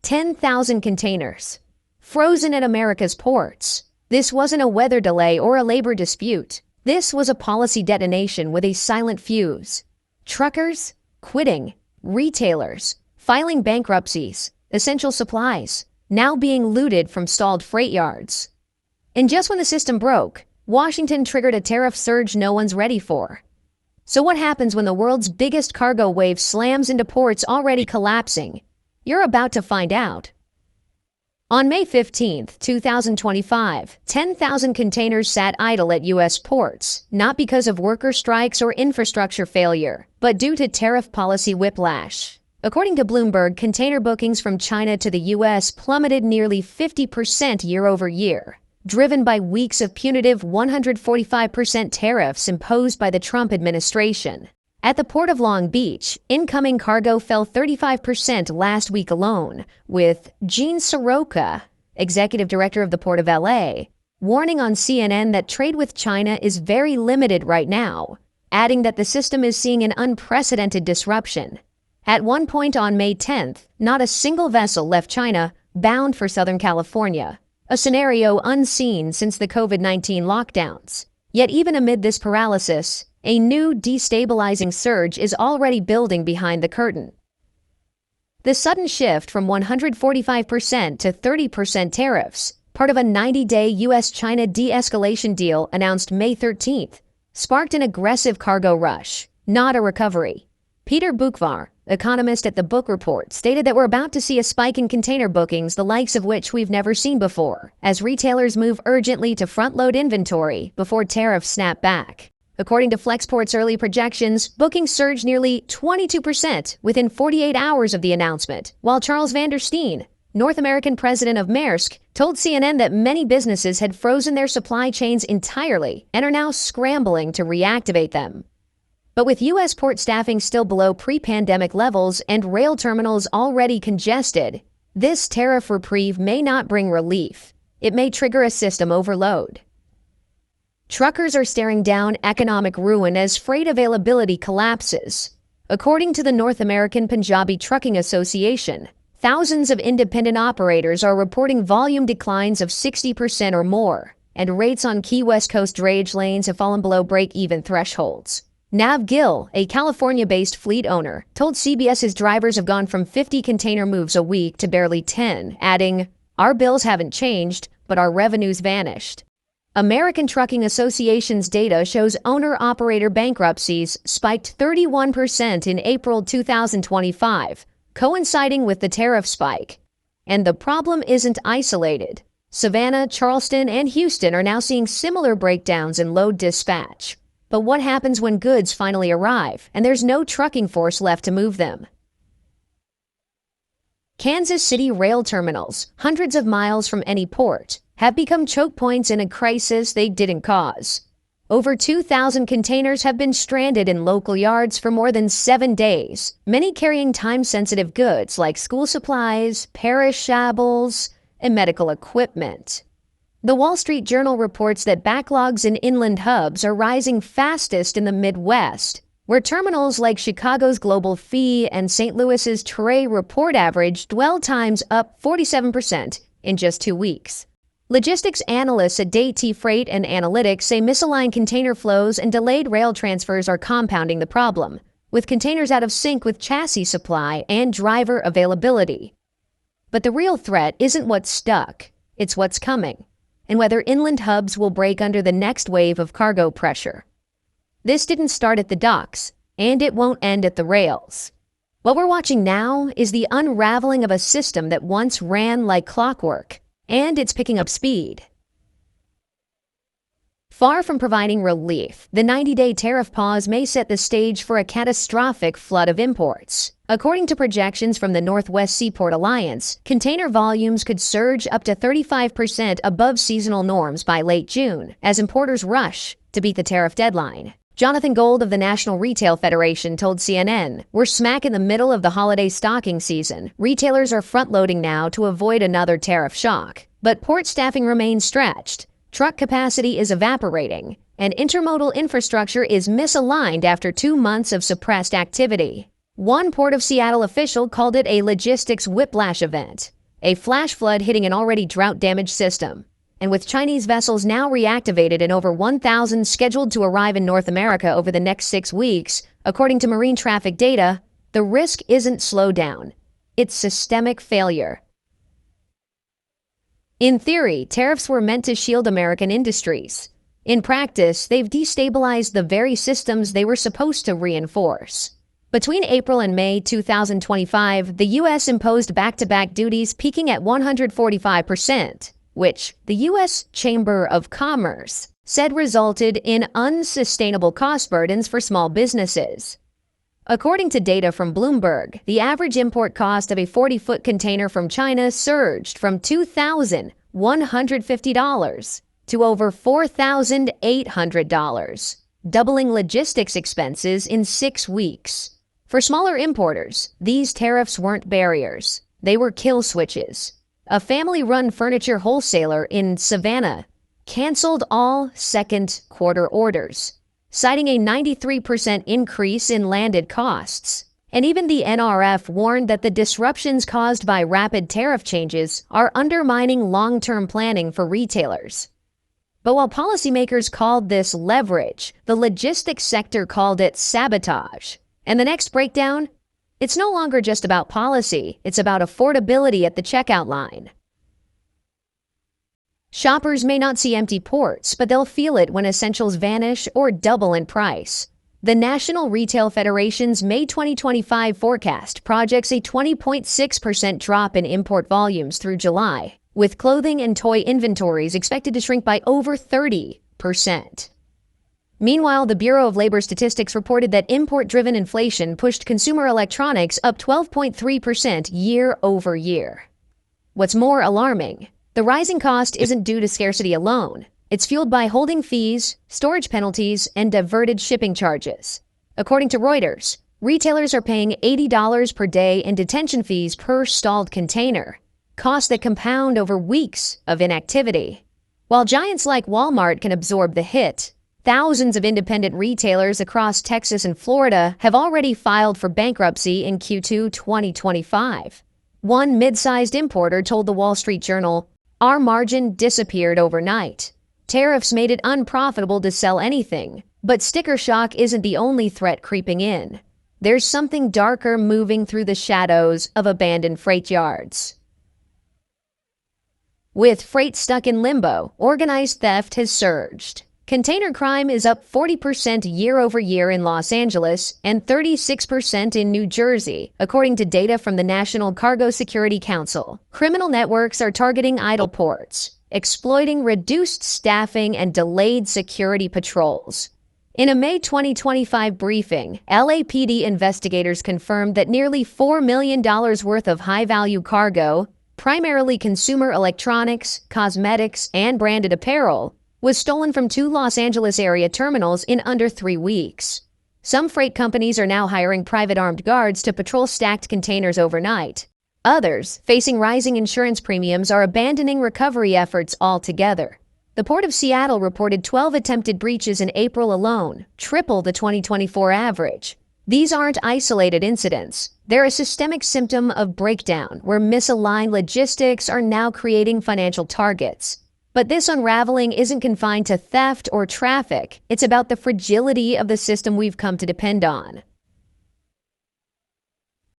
10,000 containers frozen at America's ports. This wasn't a weather delay or a labor dispute. This was a policy detonation with a silent fuse. Truckers quitting, retailers filing bankruptcies, essential supplies now being looted from stalled freight yards. And just when the system broke, Washington triggered a tariff surge no one's ready for. So what happens when the world's biggest cargo wave slams into ports already collapsing? You're about to find out. On May 15, 2025, 10,000 containers sat idle at U.S. ports, not because of worker strikes or infrastructure failure, but due to tariff policy whiplash. According to Bloomberg, container bookings from China to the U.S. plummeted nearly 50% year-over-year, driven by weeks of punitive 145% tariffs imposed by the Trump administration. At the Port of Long Beach, incoming cargo fell 35% last week alone, with Gene Soroka, executive director of the Port of LA, warning on CNN that trade with China is very limited right now, adding that the system is seeing an unprecedented disruption. At one point on May 10th, not a single vessel left China bound for Southern California, a scenario unseen since the COVID-19 lockdowns. Yet even amid this paralysis, a new destabilizing surge is already building behind the curtain. The sudden shift from 145% to 30% tariffs, part of a 90-day U.S. China de-escalation deal announced May 13th, sparked an aggressive cargo rush, not a recovery. Peter Bukvar, economist at the Book Report, stated that we're about to see a spike in container bookings the likes of which we've never seen before, as retailers move urgently to front-load inventory before tariffs snap back. According to Flexport's early projections, bookings surged nearly 22% within 48 hours of the announcement, while Charles van der Steen, North American president of Maersk, told CNN that many businesses had frozen their supply chains entirely and are now scrambling to reactivate them. But with U.S. port staffing still below pre-pandemic levels and rail terminals already congested, this tariff reprieve may not bring relief. It may trigger a system overload. Truckers are staring down economic ruin as freight availability collapses. According to the North American Punjabi Trucking Association, thousands of independent operators are reporting volume declines of 60% or more, and rates on key West Coast drayage lanes have fallen below break-even thresholds. Nav Gill, a California-based fleet owner, told CBS his drivers have gone from 50 container moves a week to barely 10, adding, "Our bills haven't changed, but our revenues vanished." American Trucking Association's data shows owner-operator bankruptcies spiked 31% in April 2025, coinciding with the tariff spike. And the problem isn't isolated. Savannah, Charleston, and Houston are now seeing similar breakdowns in load dispatch. But what happens when goods finally arrive and there's no trucking force left to move them? Kansas City rail terminals, hundreds of miles from any port, have become choke points in a crisis they didn't cause. Over 2,000 containers have been stranded in local yards for more than 7 days, many carrying time-sensitive goods like school supplies, perishables, and medical equipment. The Wall Street Journal reports that backlogs in inland hubs are rising fastest in the Midwest, where terminals like Chicago's Global Fee and St. Louis's Trey Report average dwell times up 47% in just 2 weeks. Logistics analysts at DAT Freight and Analytics say misaligned container flows and delayed rail transfers are compounding the problem, with containers out of sync with chassis supply and driver availability. But the real threat isn't what's stuck, it's what's coming, and whether inland hubs will break under the next wave of cargo pressure. This didn't start at the docks, and it won't end at the rails. What we're watching now is the unraveling of a system that once ran like clockwork, and it's picking up speed. Far from providing relief, the 90-day tariff pause may set the stage for a catastrophic flood of imports. According to projections from the Northwest Seaport Alliance, container volumes could surge up to 35% above seasonal norms by late June, as importers rush to beat the tariff deadline. Jonathan Gold of the National Retail Federation told CNN, "We're smack in the middle of the holiday stocking season. Retailers are front-loading now to avoid another tariff shock. But port staffing remains stretched, truck capacity is evaporating, and intermodal infrastructure is misaligned after 2 months of suppressed activity." One Port of Seattle official called it a logistics whiplash event, a flash flood hitting an already drought-damaged system. And with Chinese vessels now reactivated and over 1,000 scheduled to arrive in North America over the next 6 weeks, according to marine traffic data, the risk isn't slowdown. It's systemic failure. In theory, tariffs were meant to shield American industries. In practice, they've destabilized the very systems they were supposed to reinforce. Between April and May 2025, the U.S. imposed back-to-back duties peaking at 145%, which the U.S. Chamber of Commerce said resulted in unsustainable cost burdens for small businesses. According to data from Bloomberg, the average import cost of a 40-foot container from China surged from $2,150 to over $4,800, doubling logistics expenses in 6 weeks. For smaller importers, these tariffs weren't barriers. They were kill switches. A family-run furniture wholesaler in Savannah canceled all second quarter orders, citing a 93% increase in landed costs. And even the NRF warned that the disruptions caused by rapid tariff changes are undermining long-term planning for retailers. But while policymakers called this leverage, the logistics sector called it sabotage. And the next breakdown? It's no longer just about policy, it's about affordability at the checkout line. Shoppers may not see empty ports, but they'll feel it when essentials vanish or double in price. The National Retail Federation's May 2025 forecast projects a 20.6% drop in import volumes through July, with clothing and toy inventories expected to shrink by over 30%. Meanwhile, the Bureau of Labor Statistics reported that import-driven inflation pushed consumer electronics up 12.3% year over year. What's more alarming, the rising cost isn't due to scarcity alone. It's fueled by holding fees, storage penalties, and diverted shipping charges. According to Reuters, retailers are paying $80 per day in detention fees per stalled container, costs that compound over weeks of inactivity. While giants like Walmart can absorb the hit, thousands of independent retailers across Texas and Florida have already filed for bankruptcy in Q2 2025. One mid-sized importer told the Wall Street Journal, "Our margin disappeared overnight. Tariffs made it unprofitable to sell anything, but sticker shock isn't the only threat creeping in. There's something darker moving through the shadows of abandoned freight yards." With freight stuck in limbo, organized theft has surged. Container crime is up 40% year over year in Los Angeles and 36% in New Jersey, according to data from the National Cargo Security Council. Criminal networks are targeting idle ports, exploiting reduced staffing and delayed security patrols. In a May 2025 briefing, LAPD investigators confirmed that nearly $4 million worth of high-value cargo, primarily consumer electronics, cosmetics, and branded apparel, was stolen from 2 Los Angeles area terminals in under 3 weeks. Some freight companies are now hiring private armed guards to patrol stacked containers overnight. Others, facing rising insurance premiums, are abandoning recovery efforts altogether. The Port of Seattle reported 12 attempted breaches in April alone, triple the 2024 average. These aren't isolated incidents. They're a systemic symptom of breakdown, where misaligned logistics are now creating financial targets. But this unraveling isn't confined to theft or traffic. It's about the fragility of the system we've come to depend on.